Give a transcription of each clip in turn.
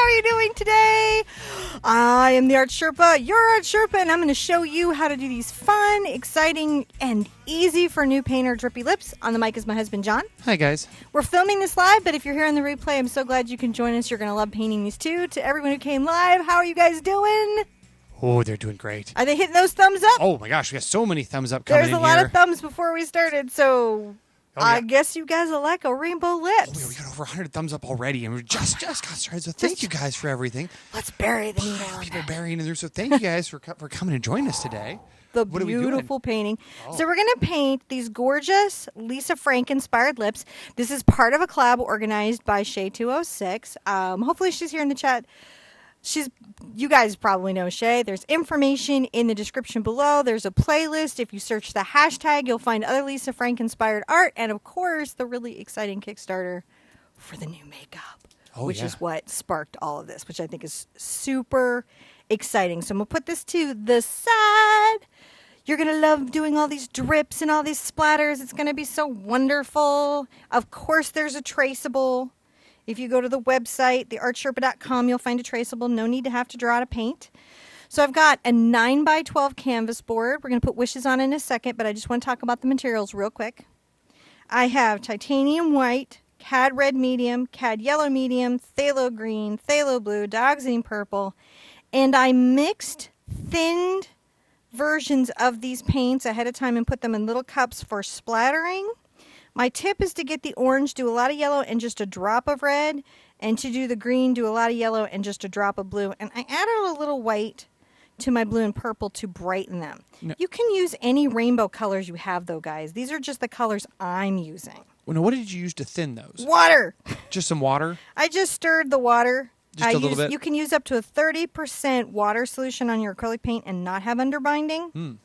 are you doing today? I am the Art Sherpa, your Art Sherpa, and I'm going to show you how to do these fun, exciting, and easy for new painter drippy lips. On the mic is my husband, John. Hi, guys. We're filming this live, but if you're here on the replay, I'm so glad you can join us. You're going to love painting these too. To everyone who came live, how are you guys doing? Oh, they're doing great. Are they hitting those thumbs up? Oh, my gosh. We got so many thumbs up coming in There's here. a lot of thumbs before we started, so I guess you guys will like a rainbow lips. Oh, we got over 100 thumbs up already, and we just got started. So thank you guys for everything. Let's bury the needle. People burying in there. So thank you guys for coming and joining us today. The What are we doing? beautiful painting. Oh. So we're going to paint these gorgeous Lisa Frank inspired lips. This is part of a collab organized by Shay206. Hopefully she's here in the chat. You guys probably know Shay. There's information in the description below. There's a playlist. If you search the hashtag, you'll find other Lisa Frank inspired art. And of course, the really exciting Kickstarter for the new makeup, which is what sparked all of this, which I think is super exciting. So I'm going to put this to the side. You're going to love doing all these drips and all these splatters. It's going to be so wonderful. Of course, there's a traceable. If you go to the website, theartsherpa.com, you'll find a traceable. No need to have to draw to paint. So I've got a 9x12 canvas board. We're going to put wishes on in a second, but I just want to talk about the materials real quick. I have titanium white, cad red medium, cad yellow medium, phthalo green, phthalo blue, dioxazine purple, and I mixed thinned versions of these paints ahead of time and put them in little cups for splattering. My tip is to get the orange, do a lot of yellow and just a drop of red, and to do the green, do a lot of yellow and just a drop of blue. And I added a little white to my blue and purple to brighten them. No. You can use any rainbow colors you have, though, guys. These are just the colors I'm using. Well, now, what did you use to thin those? Water. Just some water? I just stirred the water. Just a little bit? You can use up to a 30% water solution on your acrylic paint and not have underbinding.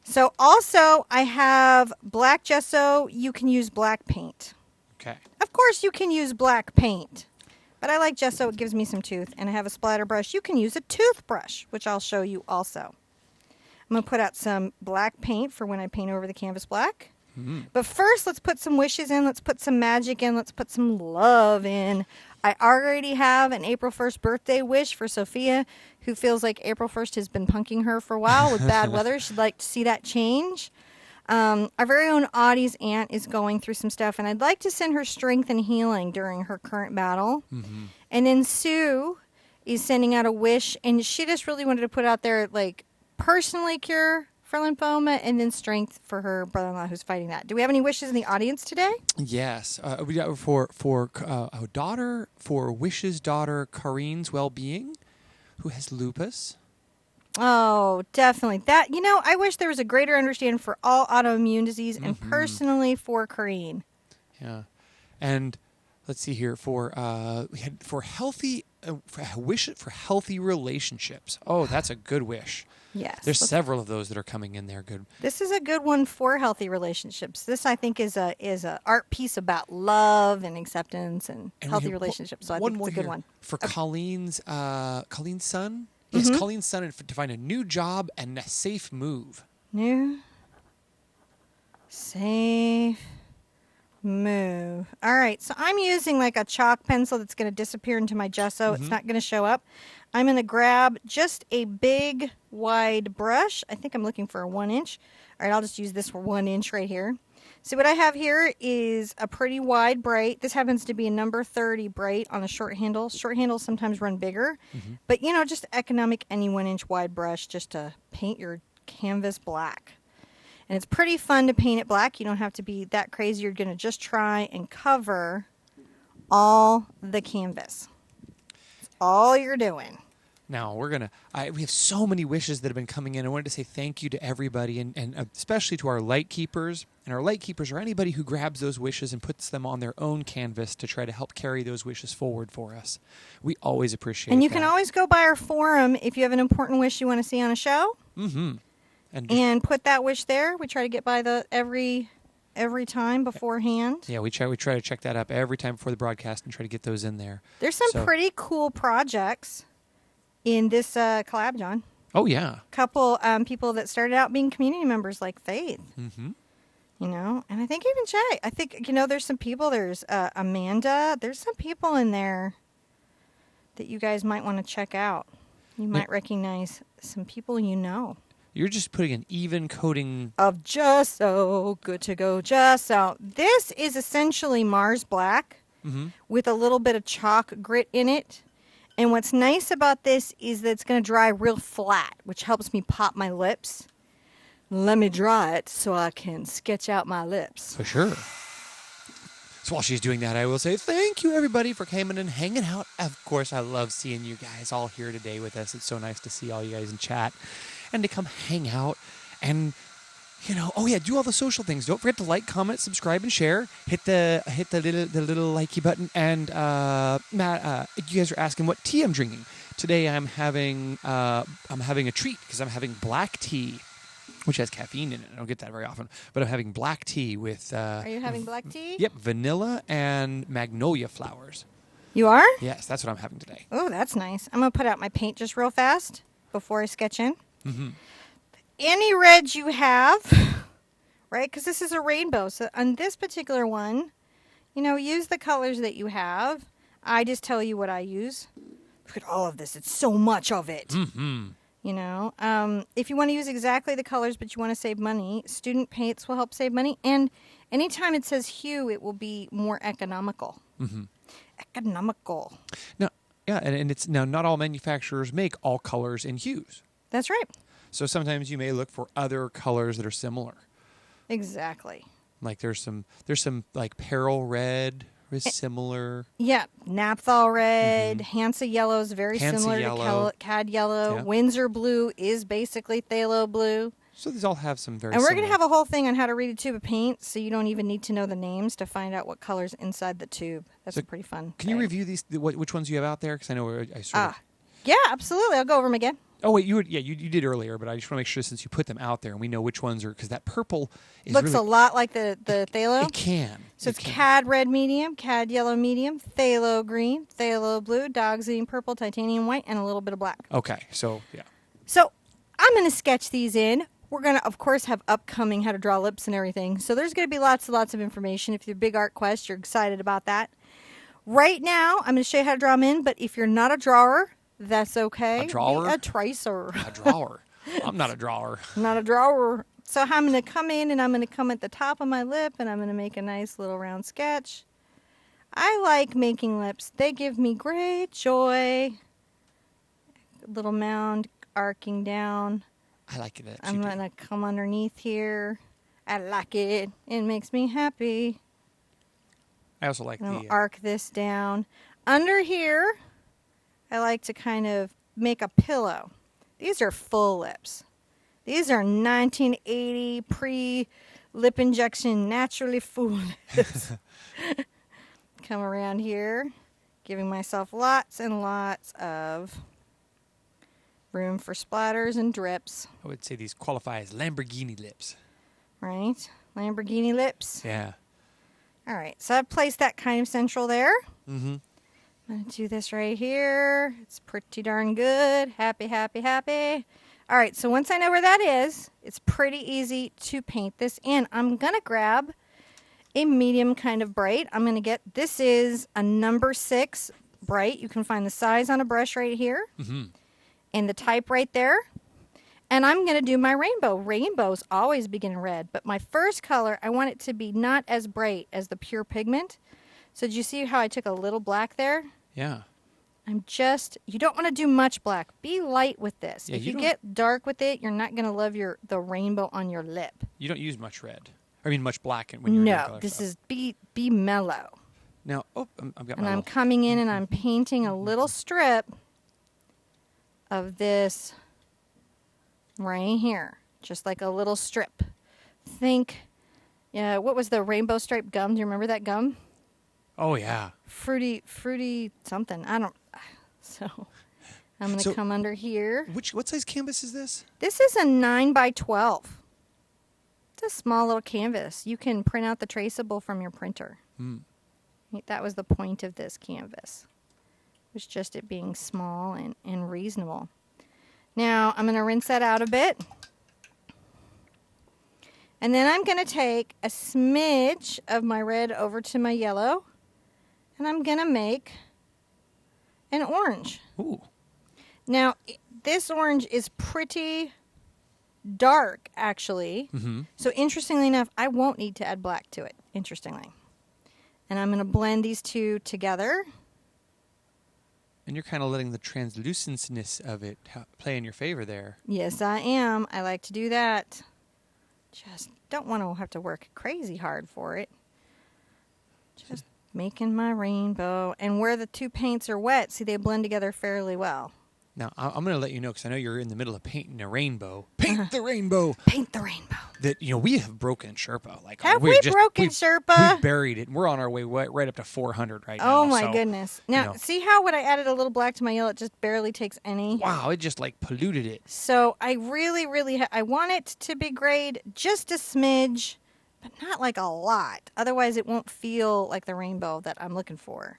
So also, I have black gesso. You can use black paint. Okay. Of course, you can use black paint. But I like gesso. It gives me some tooth. And I have a splatter brush. You can use a toothbrush, which I'll show you also. I'm going to put out some black paint for when I paint over the canvas black. But first, let's put some wishes in. Let's put some magic in. Let's put some love in. I already have an April 1st birthday wish for Sophia, who feels like April 1st has been punking her for a while with bad weather. She'd like to see that change. Our very own Audie's aunt is going through some stuff, and I'd like to send her strength and healing during her current battle. And then Sue is sending out a wish, and she just really wanted to put out there, like, personally cure for lymphoma and then strength for her brother-in-law who's fighting that. Do we have any wishes in the audience today? Yes. We got for a daughter, for Wish's daughter, Kareen's well-being, who has lupus. Oh, definitely. That, I wish there was a greater understanding for all autoimmune disease and personally for Kareen. Yeah. And let's see here we had for healthy wish for healthy relationships. Oh, that's a good wish. Yes. There's several of those that are coming in there. Good. This is a good one for healthy relationships. This, I think, is a art piece about love and acceptance and healthy relationships. So I think it's a good one. For Colleen's son. Yes, Colleen's son to find a new job and a safe move. New safe move. All right, so I'm using like a chalk pencil that's going to disappear into my gesso. It's not going to show up. I'm going to grab just a big wide brush. I think I'm looking for a 1 inch. All right, I'll just use this for 1 inch right here. So what I have here is a pretty wide bright. This happens to be a number 30 bright on a short handle. Short handles sometimes run bigger. But, just economic any 1 inch wide brush just to paint your canvas black. And it's pretty fun to paint it black. You don't have to be that crazy. You're going to just try and cover all the canvas. That's all you're doing. Now, we have so many wishes that have been coming in. I wanted to say thank you to everybody, and especially to our light keepers. And our light keepers are anybody who grabs those wishes and puts them on their own canvas to try to help carry those wishes forward for us. We always appreciate that. And you can always go by our forum if you have an important wish you want to see on a show. And put that wish there. We try to get by every time beforehand. Yeah, we try to check that up every time before the broadcast and try to get those in there. There's some pretty cool projects in this collab, John. Oh, yeah. Couple people that started out being community members like Faith. And I think even Jay. I think, there's some people. There's Amanda. There's some people in there that you guys might want to check out. You might recognize some people you know. You're just putting an even coating. Of Just So Good to Go Just So. This is essentially Mars Black with a little bit of chalk grit in it. And what's nice about this is that it's going to dry real flat, which helps me pop my lips. Let me dry it so I can sketch out my lips. For sure. So while she's doing that, I will say thank you, everybody, for coming and hanging out. Of course, I love seeing you guys all here today with us. It's so nice to see all you guys in chat and to come hang out and, do all the social things. Don't forget to like, comment, subscribe, and share. Hit the little likey button. And Matt, you guys are asking what tea I'm drinking. Today I'm having a treat because I'm having black tea, which has caffeine in it. I don't get that very often, but I'm having black tea with. Are you having black tea? Yep, vanilla and magnolia flowers. You are? Yes, that's what I'm having today. Oh, that's nice. I'm going to put out my paint just real fast before I sketch in. Mm-hmm. Any reds you have, right? Because this is a rainbow. So on this particular one, use the colors that you have. I just tell you what I use. Look at all of this. It's so much of it. Mm-hmm. If you want to use exactly the colors, but you want to save money, student paints will help save money. And anytime it says hue, it will be more economical. Mm-hmm. Economical. Now, yeah, and it's now not all manufacturers make all colors in hues. That's right. So sometimes you may look for other colors that are similar. Exactly. Like there's some like Peril red is similar. Yeah, Naphthol red, Hansa yellow is very Hansa similar yellow. to Cad yellow. Yeah. Windsor blue is basically phthalo blue. So these all have some very And we're similar. going to have a whole thing on how to read a tube of paint, so you don't even need to know the names to find out what color's inside the tube. That's So a pretty fun Can you thing. review these? Which ones you have out there? Because I know I sort of. Yeah, absolutely. I'll go over them again. Oh wait, you did earlier, but I just want to make sure since you put them out there and we know which ones are because that purple is Looks really, a lot like the phthalo. It can. So It it's can. Cad red medium, Cad yellow medium, phthalo green, phthalo blue, dog's green purple, titanium white, and a little bit of black. Okay, so yeah. So I'm going to sketch these in. We're going to, of course, have upcoming how to draw lips and everything. So there's going to be lots and lots of information. If you're a big art quest, you're excited about that. Right now, I'm going to show you how to draw them in. But if you're not a drawer, that's okay. A drawer? Be a tracer. A drawer. I'm not a drawer. Not a drawer. So I'm going to come in and I'm going to come at the top of my lip and I'm going to make a nice little round sketch. I like making lips. They give me great joy. Little mound arcing down. I like it. I'm going to come underneath here. I like it. It makes me happy. I also like And I'll the. arc this down. Under here, I like to kind of make a pillow. These are full lips. These are 1980 pre-lip injection naturally full lips. Come around here, giving myself lots and lots of room for splatters and drips. I would say these qualify as Lamborghini lips. Right? Lamborghini lips. Yeah. All right, so I've placed that kind of central there. Mm-hmm. I'm going to do this right here. It's pretty darn good. Happy, happy, happy. All right, so once I know where that is, it's pretty easy to paint this in. I'm going to grab a medium kind of bright. I'm going to get, this is a number 6 bright. You can find the size on a brush right here. Mm-hmm. And the type right there. And I'm going to do my rainbow. Rainbows always begin in red, but my first color, I want it to be not as bright as the pure pigment. So did you see how I took a little black there? Yeah. You don't want to do much black. Be light with this. Yeah, if you you don't- get dark with it, you're not going to love the rainbow on your lip. You don't use much red. I mean, much black when you're in No, color this stuff. is be mellow. Now, I've got And my I'm little. coming in and I'm painting a little strip of this right here. Just like a little strip. Think, what was the rainbow striped gum? Do you remember that gum? Oh yeah. Fruity something. I don't. So I'm going to So- come under here. What size canvas is this? This is a 9 by 12. It's a small little canvas. You can print out the traceable from your printer. Hmm. That was the point of this canvas. It was just it being small and reasonable. Now I'm going to rinse that out a bit. And then I'm going to take a smidge of my red over to my yellow. And I'm going to make and orange. Ooh. Now, this orange is pretty dark, actually. Mm-hmm. So interestingly enough, I won't need to add black to it, interestingly. And I'm going to blend these two together. And you're kind of letting the translucency of it play in your favor there. Yes, I am. I like to do that. Just don't want to have to work crazy hard for it. Just making my rainbow. And where the two paints are wet, see, they blend together fairly well. Now, I'm going to let you know, because I know you're in the middle of painting a rainbow. Paint the rainbow! Paint the rainbow. That, we have broken Sherpa. Like, Have we've we broken Sherpa? We've buried it, and we're on our way right up to 400 right now. Oh, my so, goodness. Now, see how when I added a little black to my yellow, it just barely takes any? Wow, it just, like, polluted it. So I really, really, I want it to be grayed just a smidge, but not like a lot. Otherwise, it won't feel like the rainbow that I'm looking for.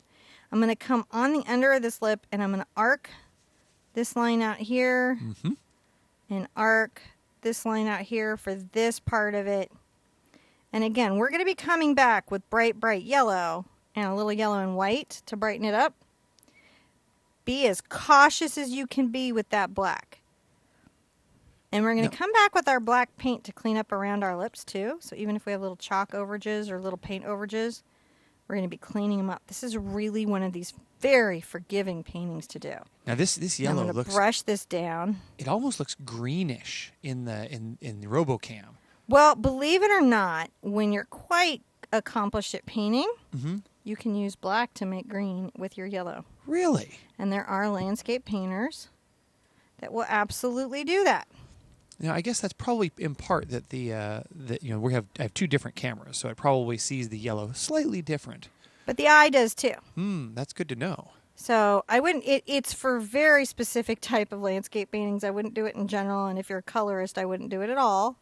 I'm going to come on the under of this lip, and I'm going to arc this line out here, and arc this line out here for this part of it. And again, we're going to be coming back with bright, bright yellow and a little yellow and white to brighten it up. Be as cautious as you can be with that black. And we're going to come back with our black paint to clean up around our lips too. So even if we have little chalk overages or little paint overages, we're going to be cleaning them up. This is really one of these very forgiving paintings to do. Now this yellow I'm going looks. to brush this down. It almost looks greenish in the RoboCam. Well, believe it or not, when you're quite accomplished at painting, you can use black to make green with your yellow. Really? And there are landscape painters that will absolutely do that. Now, I guess that's probably in part that I have two different cameras, so it probably sees the yellow slightly different. But the eye does too. That's good to know. So I wouldn't. It's for very specific type of landscape paintings. I wouldn't do it in general, and if you're a colorist, I wouldn't do it at all.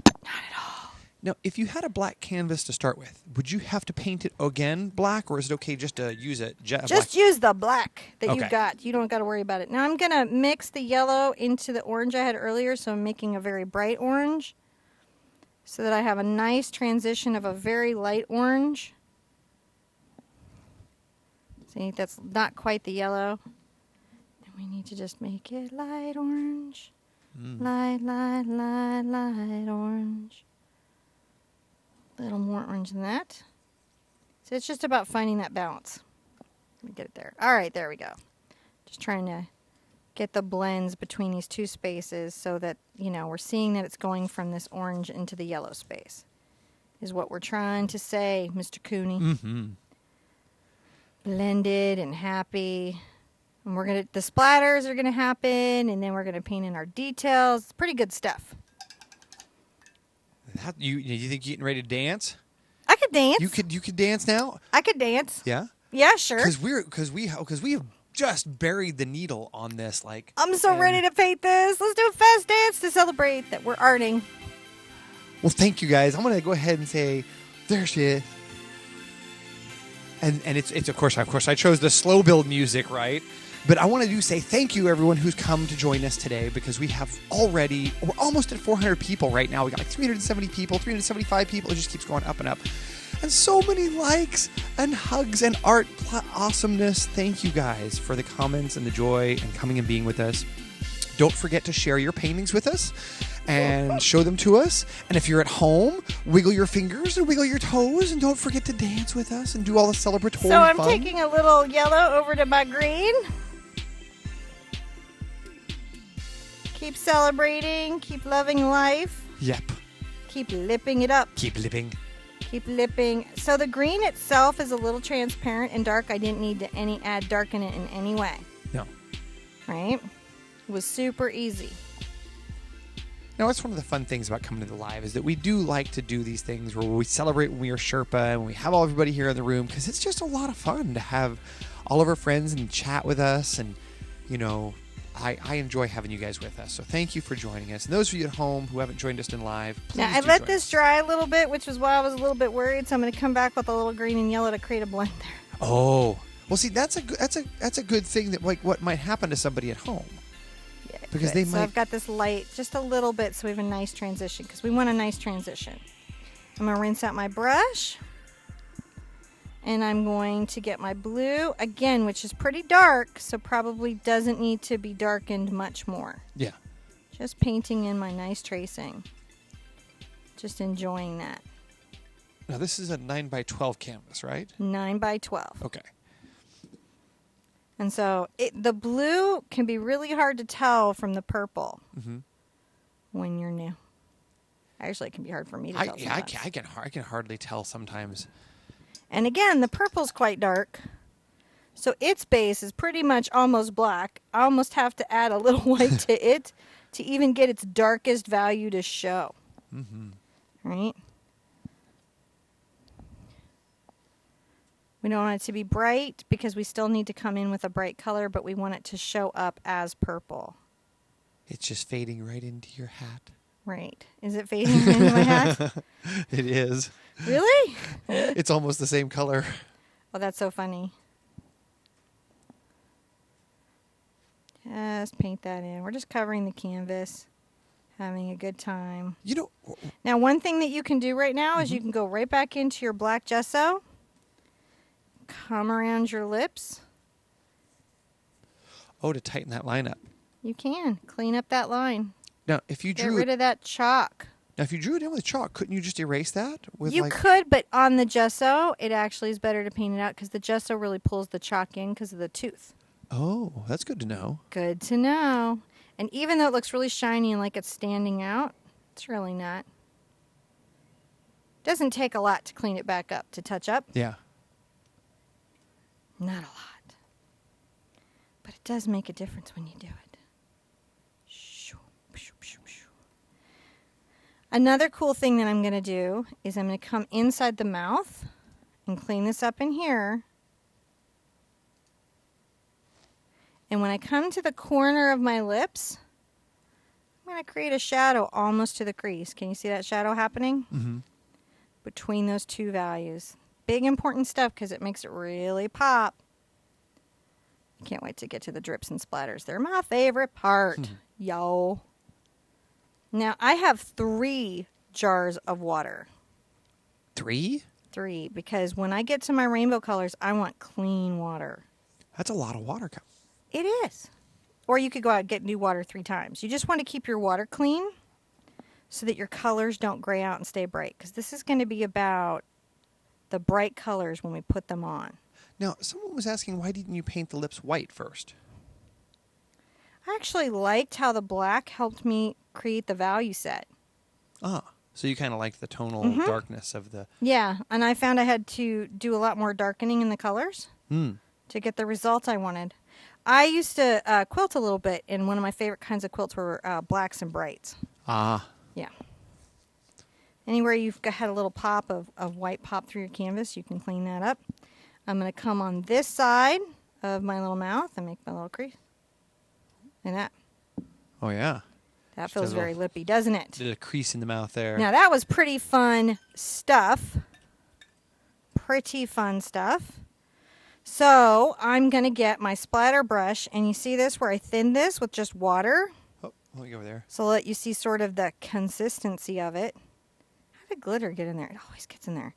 Not at all. Now, if you had a black canvas to start with, would you have to paint it again black, or is it okay just to use a Just use the black that Okay. you've got. You don't got to worry about it. Now I'm gonna mix the yellow into the orange I had earlier, so I'm making a very bright orange, so that I have a nice transition of a very light orange. See, that's not quite the yellow. And we need to just make it light orange. Light, light, light, light orange. A little more orange than that. So it's just about finding that balance. Let me get it there. All right, there we go. Just trying to get the blends between these two spaces so that, we're seeing that it's going from this orange into the yellow space. Is what we're trying to say, Mr. Cooney. Blended and happy. And the splatters are gonna happen, and then we're gonna paint in our details. It's pretty good stuff. You think you're getting ready to dance? I could dance. You could dance now? I could dance. Yeah. Yeah, sure. Because we have just buried the needle on this. Like, I'm so ready to paint this. Let's do a fast dance to celebrate that we're arting. Well, thank you guys. I'm gonna go ahead and say, there she is. And it's of course I chose the slow build music, right? But I want to say thank you everyone who's come to join us today, because we're almost at 400 people right now. We got like 370 people, 375 people. It just keeps going up and up. And so many likes and hugs and art awesomeness. Thank you guys for the comments and the joy and coming and being with us. Don't forget to share your paintings with us and show them to us. And if you're at home, wiggle your fingers and wiggle your toes, and don't forget to dance with us and do all the celebratory So I'm fun. taking a little yellow over to my green. Keep celebrating, keep loving life, Yep. keep lipping it up. Keep living. Keep lipping. So the green itself is a little transparent and dark. I didn't need to add darken it in any way. No. Right? It was super easy. Now, that's one of the fun things about coming to the live, is that we do like to do these things where we celebrate when we are Sherpa and we have everybody here in the room, because it's just a lot of fun to have all of our friends and chat with us. And, I enjoy having you guys with us. So thank you for joining us. And those of you at home who haven't joined us in live, please Now I do let join this us. dry a little bit, which is why I was a little bit worried. So I'm going to come back with a little green and yellow to create a blend there. Oh, well, see, that's a good thing, that like what might happen to somebody at home. Yeah, Because good. they So might- I've got this light just a little bit, so we have a nice transition, because we want a nice transition. I'm going to rinse out my brush. And I'm going to get my blue again, which is pretty dark, so probably doesn't need to be darkened much more. Yeah. Just painting in my nice tracing. Just enjoying that. Now this is a 9x12 canvas, right? 9x12. Okay. And so the blue can be really hard to tell from the purple when you're new. Actually, it can be hard for me to tell Yeah, I sometimes. can hardly tell sometimes. And again, the purple's quite dark. So its base is pretty much almost black. I almost have to add a little white to it to even get its darkest value to show. Right? We don't want it to be bright because we still need to come in with a bright color, but we want it to show up as purple. It's just fading right into your hat. Right. Is it fading into my hat? It is. Really? It's almost the same color. Oh, that's so funny. Just paint that in. We're just covering the canvas, having a good time. You know, Now, one thing that you can do right now is you can go right back into your black gesso, come around your lips. oh, to tighten that line up. You can clean up that line. Now, if you Get drew rid it, of that chalk. now if you drew it in with chalk, couldn't you just erase that with You like? could, but on the gesso, it actually is better to paint it out because the gesso really pulls the chalk in because of the tooth. Oh, that's good to know. Good to know. And even though it looks really shiny and like it's standing out, it's really not. Doesn't take a lot to clean it back up, to touch up. Yeah. Not a lot. But it does make a difference when you do it. Shoo, shoo, shoo, shoo. Another cool thing that I'm going to do is I'm going to come inside the mouth and clean this up in here. And when I come to the corner of my lips, I'm going to create a shadow almost to the crease. Can you see that shadow happening? Mm-hmm. Between those two values. Big important stuff because it makes it really pop. Can't wait to get to the drips and splatters. They're my favorite part. Yo. Now, I have 3 jars of water. 3? 3, because when I get to my rainbow colors, I want clean water. That's a lot of water. It is. Or you could go out and get new water 3 times. You just want to keep your water clean so that your colors don't gray out and stay bright. Because this is going to be about the bright colors when we put them on. Now, someone was asking, why didn't you paint the lips white first? I actually liked how the black helped me create the value set. Ah, so you kind of liked the tonal darkness of the... Yeah, and I found I had to do a lot more darkening in the colors to get the results I wanted. I used to quilt a little bit, and one of my favorite kinds of quilts were blacks and brights. Ah. Yeah. Anywhere you've had a little pop of white pop through your canvas, you can clean that up. I'm going to come on this side of my little mouth and make my little crease. And that Oh, yeah. That Just feels a very little- lippy, doesn't it? Did a crease in the mouth there. Now that was pretty fun stuff. Pretty fun stuff. So I'm going to get my splatter brush, and you see this where I thinned this with just water? Oh, let me go over there. So let you see sort of the consistency of it. How did glitter get in there? It always gets in there.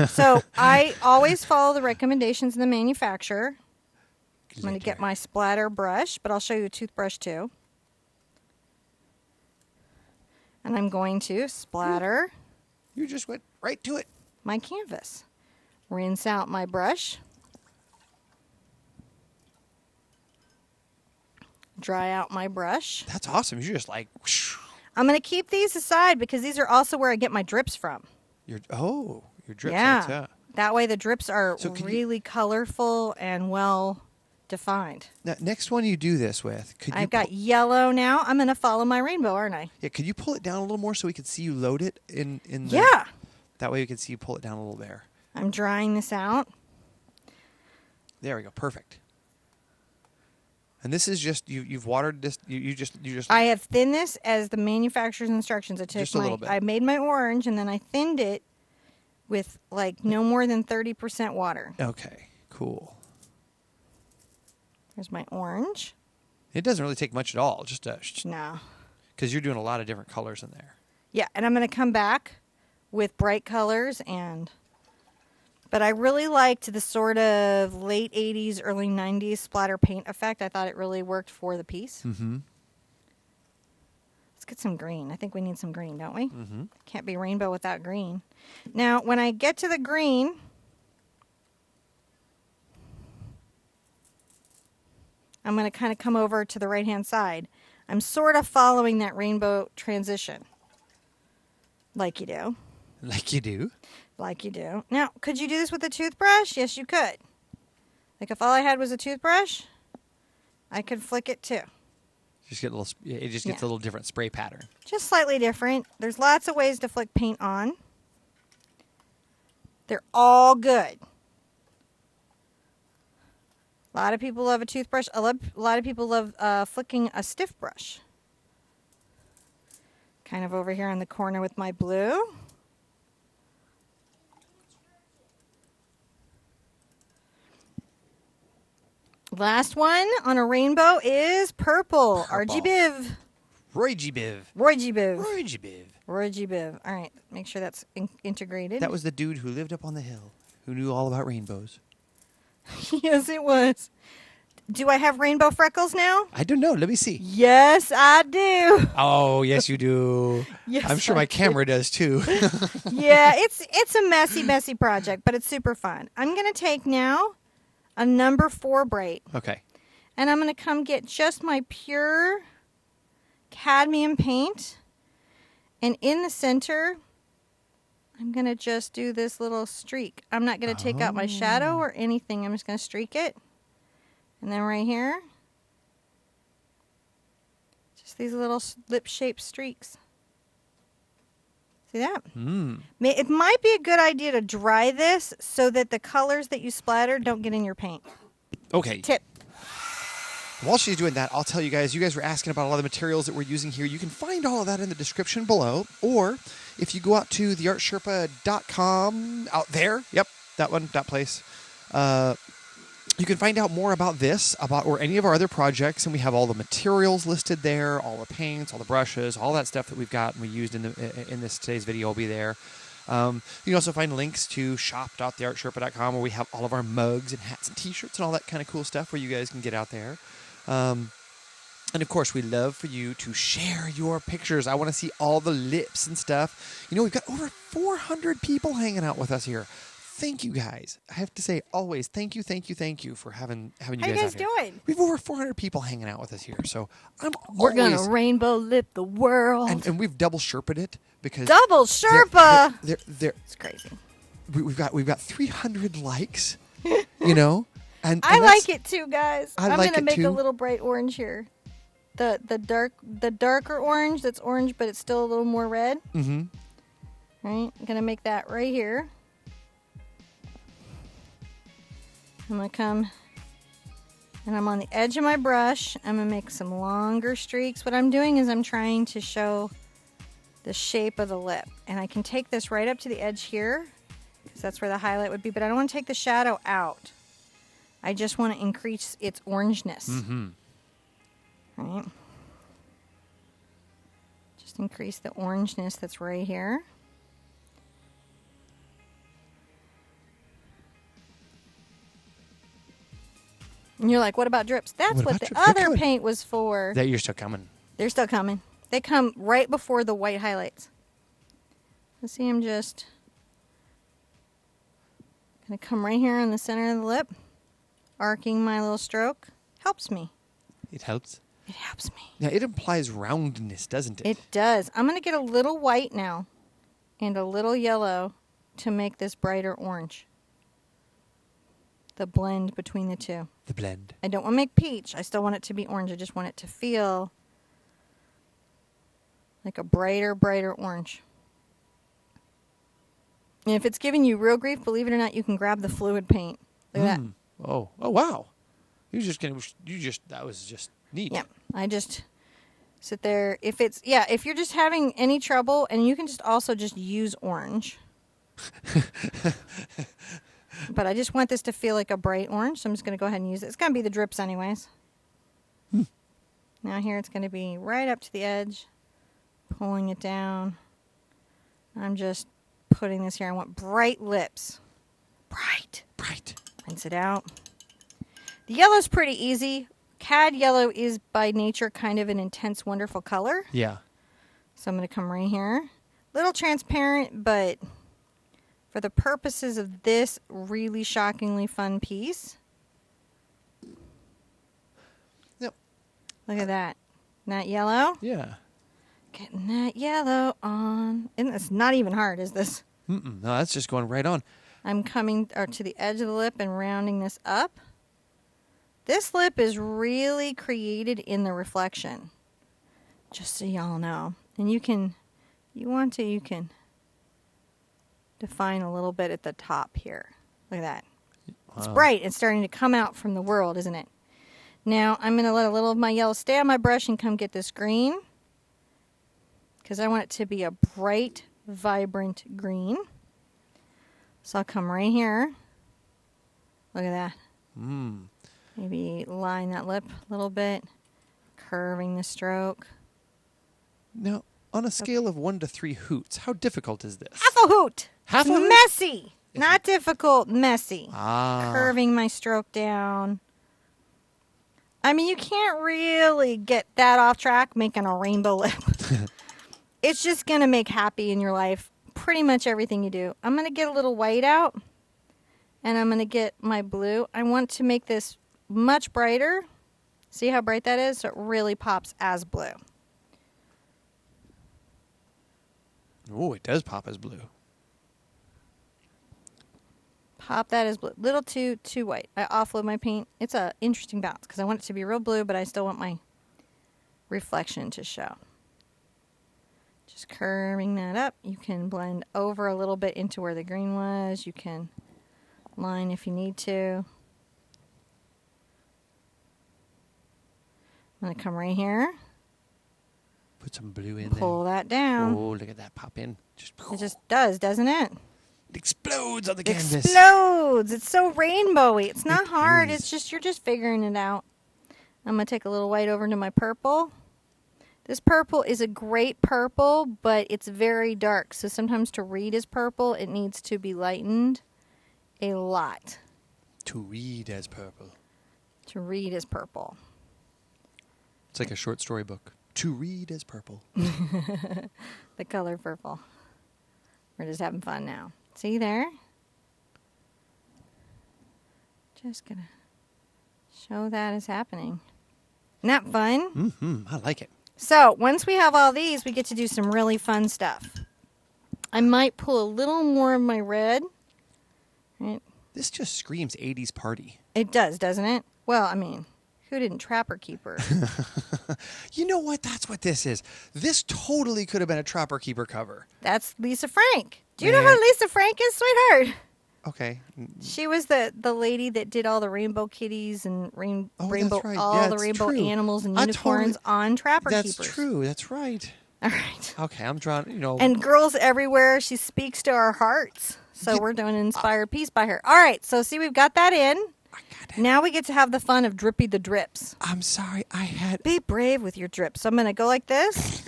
So I always follow the recommendations of the manufacturer. I'm going to get my splatter brush, but I'll show you a toothbrush too. And I'm going to splatter You just went right to it. my canvas. Rinse out my brush. Dry out my brush. That's awesome. You just like... whoosh. I'm going to keep these aside because these are also where I get my drips from. Your drips. Yeah. Yeah. That way the drips are So can you- really colorful and well defined. Now, next one you do this with, could you I've got yellow now. I'm going to follow my rainbow, aren't I? yeah, could you pull it down a little more so we could see you load it in the... Yeah. That way we can see you pull it down a little there. I'm drying this out. There we go. Perfect. And this is just you've watered this. You just I have thinned this as the manufacturer's instructions. I took Just a little bit. I made my orange and then I thinned it with like no more than 30% water. Okay. Cool. There's my orange. It doesn't really take much at all. Just No. because you're doing a lot of different colors in there. Yeah, and I'm going to come back with bright colors and But I really liked the sort of late 80s, early 90s splatter paint effect. I thought it really worked for the piece. Mm-hmm. Let's get some green. I think we need some green, don't we? Mm-hmm. Can't be rainbow without green. Now, when I get to the green, I'm going to kind of come over to the right-hand side. I'm sort of following that rainbow transition. Like you do. Like you do. Like you do. Now, could you do this with a toothbrush? Yes, you could. Like if all I had was a toothbrush, I could flick it too. Just get a little. It just gets a Yeah. little different spray pattern. Just slightly different. There's lots of ways to flick paint on. They're all good. A lot of people love a toothbrush. A lot of people love flicking a stiff brush. Kind of over here in the corner with my blue. Last one on a rainbow is purple. Purple. RG Biv. Roy G. Biv. Roy G. Biv. Roy G. Biv. Roy G. Biv. All right, make sure that's integrated. That was the dude who lived up on the hill, who knew all about rainbows. Yes, it was. Do I have rainbow freckles now? I don't know. Let me see. Yes, I do. Oh, yes, you do. Yes, I'm sure I my do. camera does too. Yeah, it's a messy project, but it's super fun. I'm going to take now a number 4 bright, Okay. and I'm going to come get just my pure cadmium paint, and in the center, I'm going to just do this little streak. I'm not going to take out my shadow or anything. I'm just going to streak it. And then right here, just these little lip-shaped streaks. See that? Mm. It might be a good idea to dry this so that the colors that you splatter don't get in your paint. Okay. Tip. While she's doing that, I'll tell you guys were asking about a lot of the materials that we're using here. You can find all of that in the description below. Or if you go out to theartsherpa.com out there, yep, that one, that place, you can find out more about this, or any of our other projects, and we have all the materials listed there, all the paints, all the brushes, all that stuff that we've got and we used in this today's video will be there. You can also find links to shop.theartsherpa.com where we have all of our mugs and hats and t-shirts and all that kind of cool stuff where you guys can get out there. And of course, we love for you to share your pictures. I want to see all the lips and stuff. You know, we've got over 400 people hanging out with us here. Thank you guys. I have to say always thank you for having you How you guys guys out here. doing? We have over 400 people hanging out with us here, so We're going to rainbow lip the world. and we've double Sherpa'd it because Double Sherpa. it's crazy. we've got 300 likes, you know, and I that's- like it too, guys. I I'm like gonna it make too. a little bright orange here. The darker orange that's orange, but it's still a little more red. Mhm. Right? I'm gonna make that right here. I'm gonna come and I'm on the edge of my brush. I'm gonna make some longer streaks. What I'm doing is I'm trying to show the shape of the lip, and I can take this right up to the edge here because that's where the highlight would be, but I don't want to take the shadow out. I just want to increase its orangeness. Mhm. Right? Just increase the orangeness that's right here. And you're like, what about drips? That's What what about the drips? They're other coming. paint was for. That you're still coming. They're still coming. They come right before the white highlights. Let's see, I'm just going to come right here in the center of the lip. Arcing my little stroke. Helps me. It helps. It helps me. Yeah, it implies roundness, doesn't it? It does. I'm going to get a little white now and a little yellow to make this brighter orange. The blend between the two. The blend. I don't want to make peach. I still want it to be orange. I just want it to feel like a brighter orange. And if it's giving you real grief, believe it or not, you can grab the fluid paint. Look at that. Oh wow! That was just neat. Yeah, I just sit there. If you're just having any trouble, and you can just also just use orange. But I just want this to feel like a bright orange, so I'm just going to go ahead and use it. It's going to be the drips anyways. Now here it's going to be right up to the edge, pulling it down. I'm just putting this here. I want bright lips. bright. Bright. Rinse it out. The yellow's pretty easy. Cad yellow is by nature kind of an intense, wonderful color. Yeah. So I'm going to come right here. Little transparent, but for the purposes of this really shockingly fun piece. Yep. Look at that. That yellow. Yeah. Getting that yellow on. And it's not even hard, is this? Mm-mm. No, that's just going right on. I'm coming to the edge of the lip and rounding this up. This lip is really created in the reflection. Just so y'all know. And you can define a little bit at the top here. Look at that. It's Wow. bright. It's starting to come out from the world, isn't it? Now, I'm going to let a little of my yellow stay on my brush and come get this green. Because I want it to be a bright, vibrant green. So I'll come right here. Look at that. Mm. Maybe line that lip a little bit. Curving the stroke. Now, on a scale of 1 to 3 hoots, how difficult is this? Half a hoot. Half a It's hoot? messy. Not difficult, messy. Ah. Curving my stroke down. I mean, you can't really get that off track making a rainbow lip. It's just going to make happy in your life pretty much everything you do. I'm going to get a little white out. And I'm going to get my blue. I want to make this much brighter. See how bright that is? So it really pops as blue. Oh, it does pop as blue. Pop that as blue. Little too white. I offload my paint. It's a interesting balance because I want it to be real blue, but I still want my reflection to show. Just curving that up. You can blend over a little bit into where the green was. You can line if you need to. I'm going to come right here. Put some blue in Pull there. that down. Oh, look at that pop in. It just does, doesn't it? It explodes on the It canvas. explodes. It's so rainbowy. It's not It hard. is. It's just you're just figuring it out. I'm going to take a little white over into my purple. This purple is a great purple, but it's very dark. So sometimes to read as purple, it needs to be lightened a lot. To read as purple. To read as purple. It's like a short story book. To read as purple. The color purple. We're just having fun now. See there? Just going to show that is happening. Isn't that fun? Mm-hmm. I like it. So once we have all these, we get to do some really fun stuff. I might pull a little more of my red. Right? This just screams 80s party. It does, doesn't it? Well, I mean, who didn't Trapper Keeper? You know what? That's what this is. This totally could have been a Trapper Keeper cover. That's Lisa Frank. Do you know Man. who Lisa Frank is, sweetheart? Okay. She was the lady that did all the rainbow kitties and Oh, that's rainbow right. all Yeah, the it's rainbow true. animals and I unicorns totally- on Trapper That's Keepers. true. That's right. All right. Okay, I'm drawing, you know. And girls everywhere, she speaks to our hearts. So Yeah, we're doing an inspired piece by her. All right, so see, we've got that in. I got it. Now we get to have the fun of Drippy the Drips. I'm sorry. I had. Be brave with your drips. So I'm going to go like this.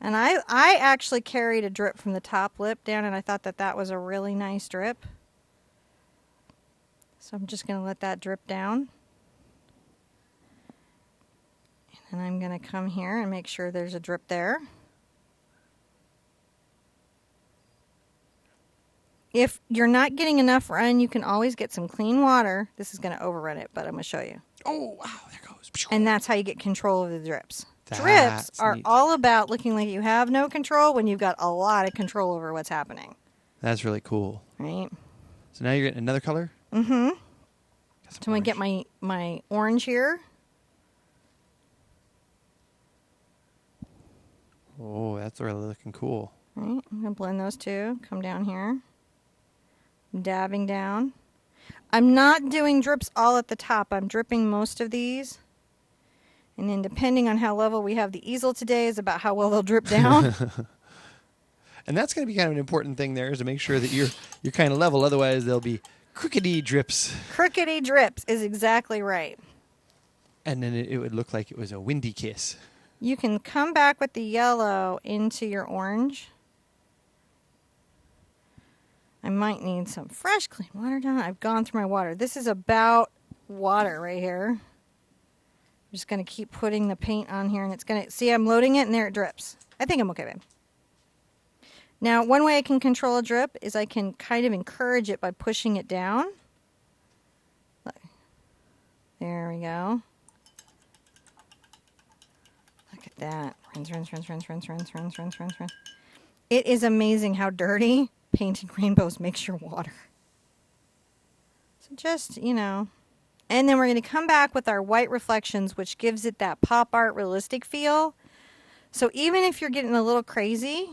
And I actually carried a drip from the top lip down, and I thought that was a really nice drip. So I'm just going to let that drip down. And I'm going to come here and make sure there's a drip there. If you're not getting enough run, you can always get some clean water. This is going to overrun it, but I'm going to show you. Oh, wow. There goes. And that's how you get control of the drips. Drips That's are neat. all about looking like you have no control when you've got a lot of control over what's happening. That's really cool. Right? So now you're getting another color? Mm-hmm. Got some So I'm going to get orange. my orange here. Oh, that's really looking cool. Right? I'm going to blend those two. Come down here. I'm dabbing down. I'm not doing drips all at the top. I'm dripping most of these. And then depending on how level we have the easel today is about how well they'll drip down. And that's going to be kind of an important thing there, is to make sure that you're kind of level. Otherwise, there'll be crookedy drips. Crookedy drips is exactly right. And then it would look like it was a windy kiss. You can come back with the yellow into your orange. I might need some fresh, clean water down. I've gone through my water. This is about water right here. I'm just going to keep putting the paint on here, and it's going to, see, I'm loading it, and there it drips. I think I'm okay, babe. Now, one way I can control a drip is I can kind of encourage it by pushing it down. Look. There we go. Look at that. Rinse, rinse, rinse, rinse, rinse, rinse, rinse, rinse, rinse, rinse. It is amazing how dirty painted rainbows makes your water. So just, you know. And then we're going to come back with our white reflections, which gives it that pop art realistic feel. So even if you're getting a little crazy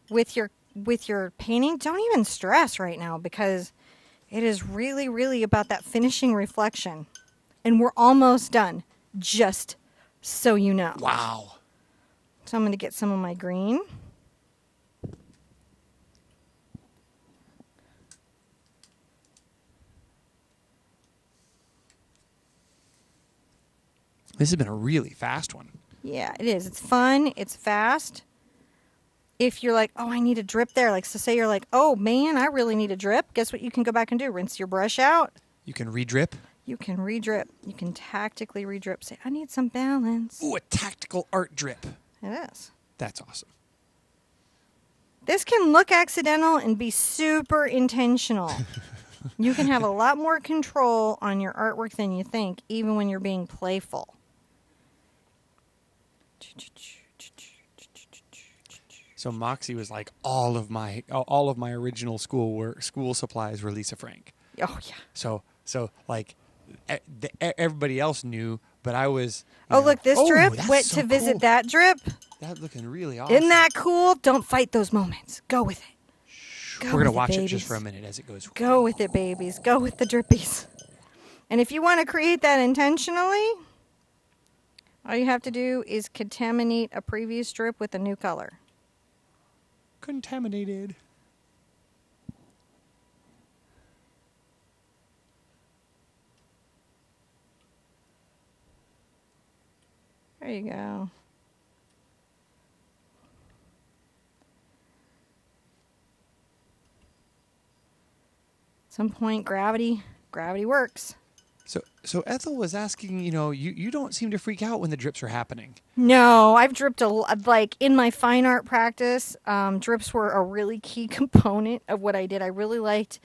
with your painting, don't even stress right now, because it is really, really about that finishing reflection. And we're almost done, just so you know. Wow. So I'm going to get some of my green. This has been a really fast one. Yeah, it is. It's fun. It's fast. If you're like, oh, I need a drip there. Like, so say you're like, oh, man, I really need a drip. Guess what you can go back and do? Rinse your brush out. You can re-drip. You can re-drip. You can tactically re-drip. Say, I need some balance. Ooh, a tactical art drip. It is. That's awesome. This can look accidental and be super intentional. You can have a lot more control on your artwork than you think, even when you're being playful. So Moxie was like, all of my original school supplies were Lisa Frank. Oh, yeah. So like everybody else knew, but I was. Oh, look, this drip that's went so to visit cool. that drip. That's looking really awesome. Isn't that cool? Don't fight those moments. Go with it. Go We're gonna with watch it babies. just for a minute as it goes. Go with it, babies. Go with the drippies. And if you want to create that intentionally, all you have to do is contaminate a previous strip with a new color. Contaminated. There you go. At some point, gravity works. So Ethel was asking, you don't seem to freak out when the drips are happening. No, I've dripped like in my fine art practice. Drips were a really key component of what I did. I really liked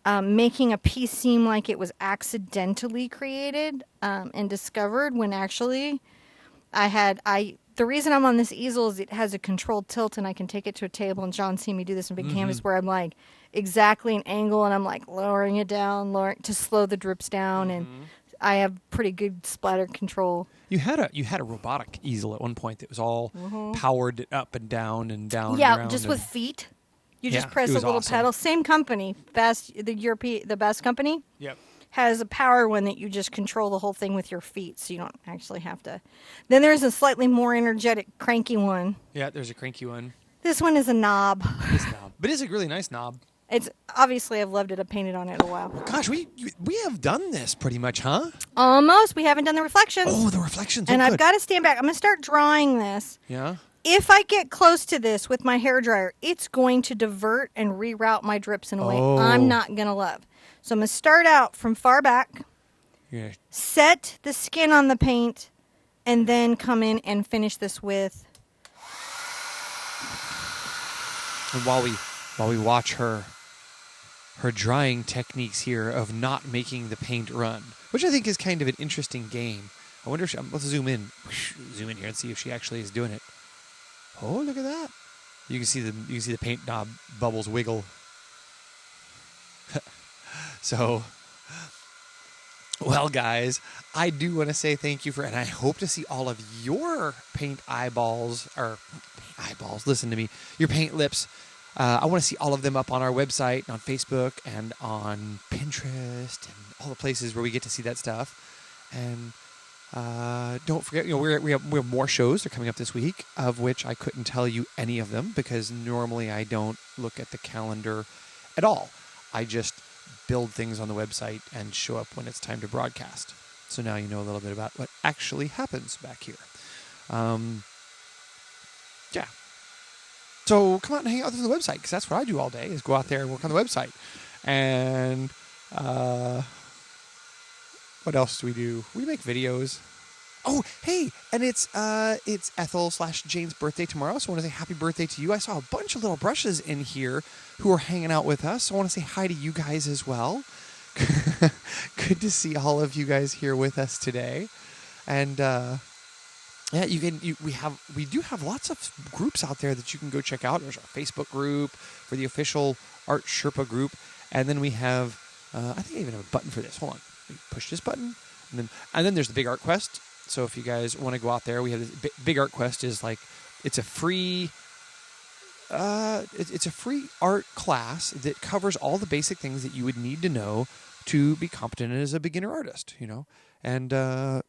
making a piece seem like it was accidentally created and discovered, when actually the reason I'm on this easel is it has a controlled tilt, and I can take it to a table, and John's seen me do this in big canvas where I'm like exactly an angle, and I'm like lowering it down, to slow the drips down, and I have pretty good splatter control. You had a robotic easel at one point that was all powered up and down and down. Yeah, and around just and with feet. You just Yeah, press it a was little awesome. pedal. Same company, the Best company. Yep. Has a power one that you just control the whole thing with your feet, so you don't actually have to. Then there's a slightly more energetic, cranky one. Yeah, there's a cranky one. This one is a knob. This knob, but it's a really nice knob. It's obviously, I've loved it. I've painted on it a while. Gosh, we have done this pretty much, huh? Almost. We haven't done the reflections. Oh, the reflections. And oh, I've good. got to stand back. I'm going to start drawing this. Yeah. If I get close to this with my hairdryer, it's going to divert and reroute my drips in a way Oh. I'm not going to love. So I'm going to start out from far back, Yeah. set the skin on the paint, and then come in and finish this with. And while we watch her drying techniques here of not making the paint run, which I think is kind of an interesting game. I wonder if let's zoom in here and see if she actually is doing it. Oh, look at that! You can see the paint knob bubbles wiggle. So, well, guys, I do want to say thank you and I hope to see all of your paint eyeballs, listen to me, your paint lips. I want to see all of them up on our website, on Facebook, and on Pinterest, and all the places where we get to see that stuff. And don't forget, we have more shows. They're coming up this week, of which I couldn't tell you any of them because normally I don't look at the calendar at all. I just build things on the website and show up when it's time to broadcast. So now you know a little bit about what actually happens back here. Yeah. So come out and hang out with us on the website, because that's what I do all day, is go out there and work on the website. And what else do we do? We make videos. Oh, hey, and it's Ethel/Jane's birthday tomorrow, so I want to say happy birthday to you. I saw a bunch of little brushes in here who are hanging out with us, so I want to say hi to you guys as well. Good to see all of you guys here with us today. And yeah, we do have lots of groups out there that you can go check out. There's our Facebook group for the official Art Sherpa group, and then we have I think I even have a button for this. Hold on, we push this button, and then there's the Big Art Quest. So if you guys want to go out there, we have this Big Art Quest. Is like, it's a free it's a free art class that covers all the basic things that you would need to know to be competent as a beginner artist, you know. And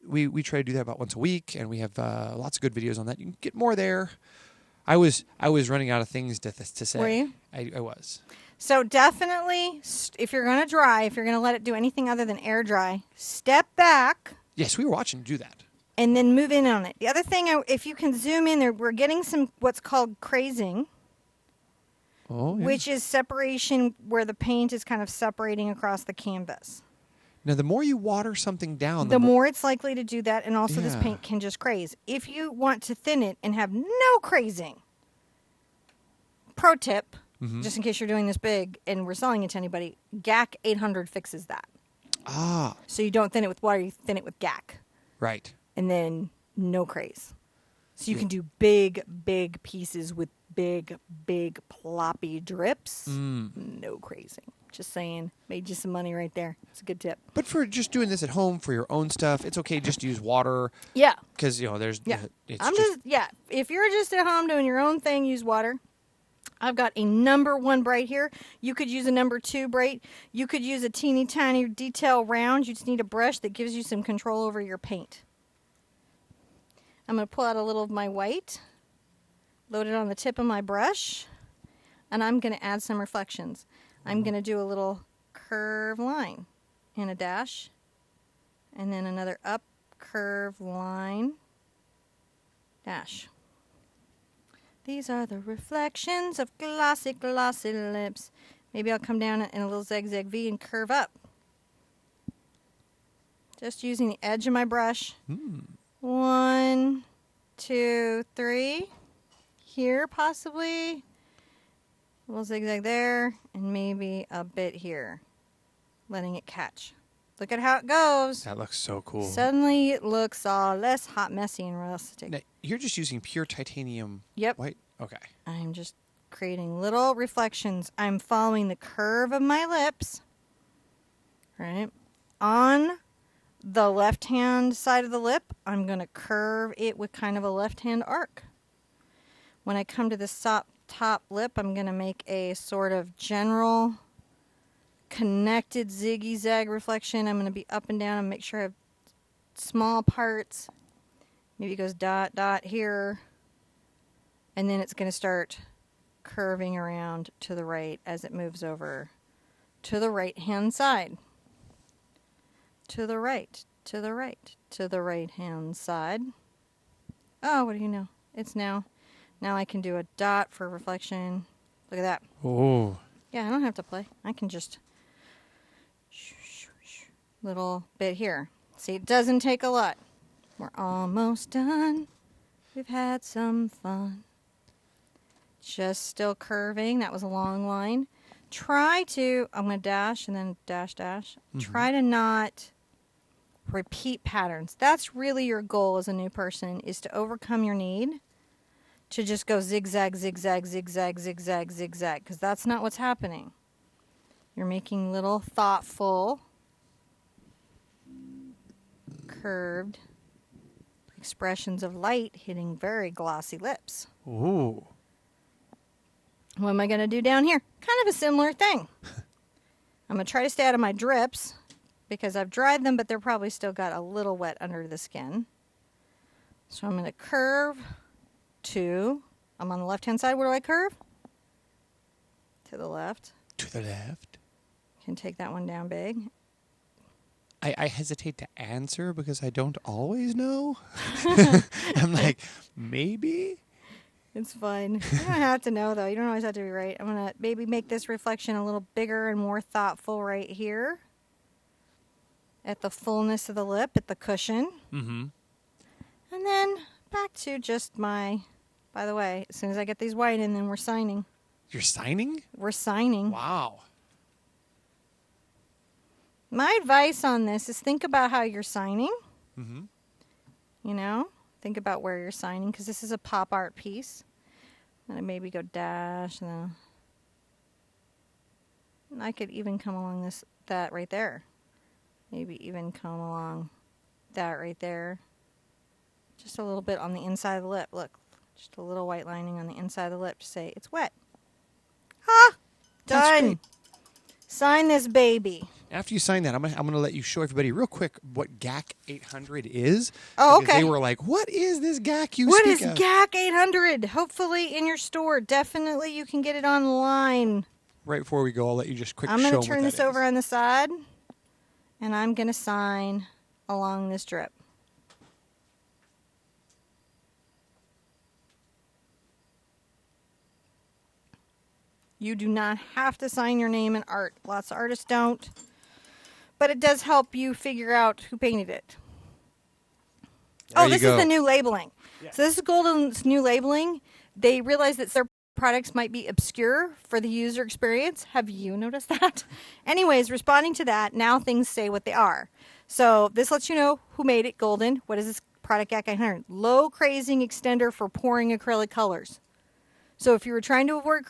we try to do that about once a week, and we have lots of good videos on that. You can get more there. I was running out of things to say. Were you? I was. So definitely, if you're going to dry, if you're going to let it do anything other than air dry, step back. Yes, we were watching you do that. And then move in on it. The other thing, if you can zoom in there, we're getting some what's called crazing, Oh, yeah. which is separation where the paint is kind of separating across the canvas. Now, the more you water something down, The more it's likely to do that, and also this Yeah. paint can just craze. If you want to thin it and have no crazing, pro tip, just in case you're doing this big and we're selling it to anybody, GAC 800 fixes that. Ah, So you don't thin it with water, you thin it with GAC. right. And then no craze. So you can do big, big pieces with big, big ploppy drips. No crazing. Just saying. Made you some money right there. It's a good tip. But for just doing this at home for your own stuff, it's okay just to use water, Yeah. because, you know, there's... Yeah. It's I'm just, yeah. If you're just at home doing your own thing, use water. I've got a number 1 bright here. You could use a number 2 bright. You could use a teeny tiny detail round. You just need a brush that gives you some control over your paint. I'm going to pull out a little of my white, load it on the tip of my brush, and I'm going to add some reflections. I'm going to do a little curve line and a dash, and then another up curve line, dash. These are the reflections of glossy, glossy lips. Maybe I'll come down in a little zigzag V and curve up. Just using the edge of my brush. 1, 2, 3. Here, possibly. A little zigzag there, and maybe a bit here. Letting it catch. Look at how it goes. That looks so cool. Suddenly it looks less hot, messy, and rustic. Now, you're just using pure titanium Yep. white? Okay. I'm just creating little reflections. I'm following the curve of my lips. Right? On the left-hand side of the lip, I'm going to curve it with kind of a left-hand arc. When I come to the top lip, I'm going to make a sort of general connected ziggy-zag reflection. I'm going to be up and down and make sure I have small parts. Maybe it goes dot, dot here. And then it's going to start curving around to the right as it moves over to the right-hand side. To the right, to the right, to the right-hand side. Oh, what do you know? It's now. Now I can do a dot for reflection. Look at that. Oh. Yeah, I don't have to play. I can just little bit here. See, it doesn't take a lot. We're almost done. We've had some fun. Just still curving. That was a long line. Try to, I'm going to dash and then dash, dash. Try to not repeat patterns. That's really your goal as a new person, is to overcome your need to just go zigzag, zigzag, zigzag, zigzag, zigzag, because that's not what's happening. You're making little thoughtful, curved expressions of light hitting very glossy lips. Ooh. What am I going to do down here? Kind of a similar thing. I'm going to try to stay out of my drips because I've dried them, but they're probably still got a little wet under the skin. So I'm going to curve to, I'm on the left-hand side. Where do I curve? To the left. To the left. Can take that one down big. I hesitate to answer because I don't always know. I'm like, maybe? It's fun. You don't have to know, though. You don't always have to be right. I'm going to maybe make this reflection a little bigger and more thoughtful right here. At the fullness of the lip, at the cushion. Mm-hmm. And then back to just my... By the way, as soon as I get these white in, then we're signing. You're signing? We're signing. Wow. My advice on this is think about how you're signing. Mm-hmm. You know? Think about where you're signing, because this is a pop art piece. And maybe go dash, and I could even come along that right there. Maybe even come along that right there. Just a little bit on the inside of the lip. Look. Just a little white lining on the inside of the lip to say it's wet. Ah! That's Done. great. Sign this baby. After you sign that, I'm gonna let you show everybody real quick what GAC 800 is. Oh, because okay. They were like, "What is this GAC you What speak is of?" GAC 800? Hopefully in your store. Definitely you can get it online. Right before we go, I'll let you just quick I'm show going them to turn what this that over is. on the side, and I'm going to sign along this drip. You do not have to sign your name in art. Lots of artists don't. But it does help you figure out who painted it. There you this go. is the new labeling. Yeah. So this is Golden's new labeling. They realize that their products might be obscure for the user experience. Have you noticed that? Anyways, responding to that, now things say what they are. So this lets you know who made it, Golden. What is this product GAC 800? Low crazing extender for pouring acrylic colors. So if you were trying to avoid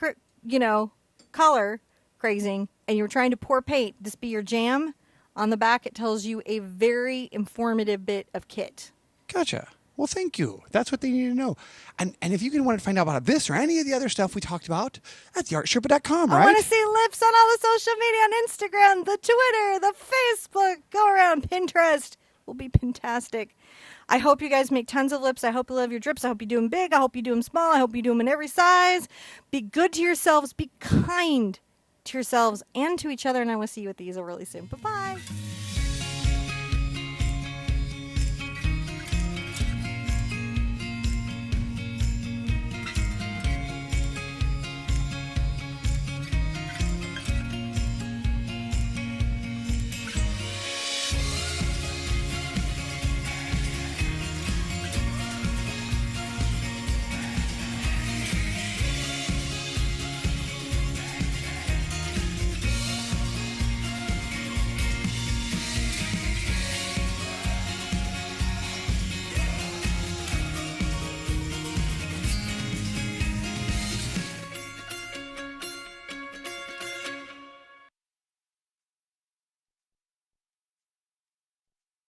color crazing, and you're trying to pour paint, this be your jam. On the back, it tells you a very informative bit of kit. Gotcha. Well, thank you. That's what they need to know. And if you want to find out about this or any of the other stuff we talked about, at theartsherpa.com, right? I want to see lips on all the social media, on Instagram, the Twitter, the Facebook. Go around Pinterest. Will be fantastic. I hope you guys make tons of lips. I hope you love your drips. I hope you do them big. I hope you do them small. I hope you do them in every size. Be good to yourselves. Be kind to yourselves and to each other. And I will see you at the easel really soon. Bye-bye.